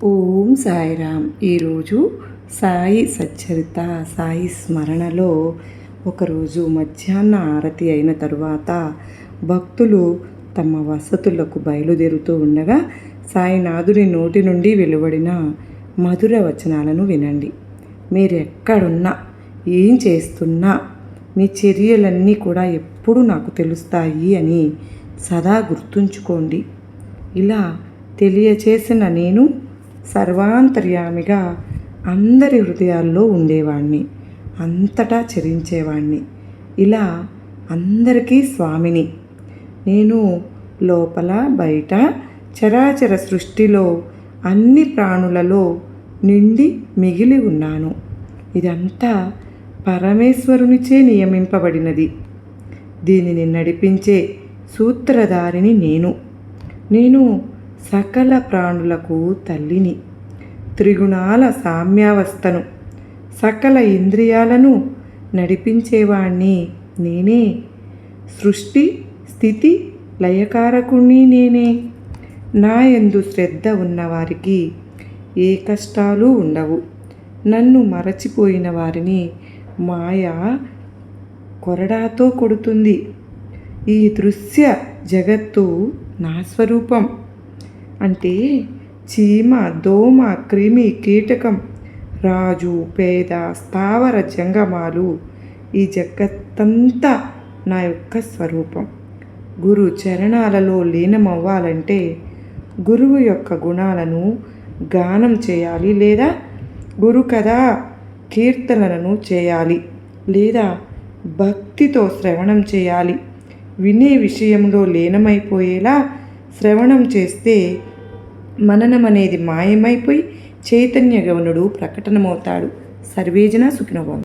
ఓం సాయిరామ్. ఈరోజు సాయి సచ్చరిత సాయి స్మరణలో ఒకరోజు మధ్యాహ్న ఆరతి అయిన తరువాత భక్తులు తమ వసతులకు బయలుదేరుతూ ఉండగా సాయినాథుని నోటి నుండి వెలువడిన మధుర వచనాలను వినండి. మీరెక్కడున్నా, ఏం చేస్తున్నా మీ చర్యలన్నీ కూడా ఎప్పుడూ నాకు తెలుస్తాయి అని సదా గుర్తుంచుకోండి. ఇలా తెలియచేసిన నేను సర్వాంతర్యామిగా అందరి హృదయాల్లో ఉండేవాణ్ణి, అంతటా చరించేవాణ్ణి. ఇలా అందరికీ స్వామిని. నేను లోపల బయట చరాచర సృష్టిలో అన్ని ప్రాణులలో నిండి మిగిలి ఉన్నాను. ఇదంతా పరమేశ్వరునిచే నియమింపబడినది. దీనిని నడిపించే సూత్రధారిని నేను సకల ప్రాణులకు తల్లిని. త్రిగుణాల సామ్యావస్థను, సకల ఇంద్రియాలను నడిపించేవాణ్ణి నేనే. సృష్టి స్థితి లయకారకుణ్ణి నేనే. నా యందు శ్రద్ధ ఉన్నవారికి ఏ కష్టాలు ఉండవు. నన్ను మరచిపోయిన వారిని మాయ కొరడాతో కొడుతుంది. ఈ దృశ్య జగత్తు నా స్వరూపం. అంటే చీమ, దోమ, క్రిమి, కీటకం, రాజు, పేద, స్థావర జంగమాలు, ఈ జగత్తంతా నా యొక్క స్వరూపం. గురు చరణాలలో లీనమవ్వాలంటే గురువు యొక్క గుణాలను గానం చేయాలి, లేదా గురు కథ కీర్తనలను చేయాలి, లేదా భక్తితో శ్రవణం చేయాలి. వినే విషయంలో లీనమైపోయేలా శ్రవణం చేస్తే మననం అనేది మాయమైపోయి చైతన్య గౌనుడు ప్రకటనమవుతాడు. సర్వేజన సుఖినో భవంతు.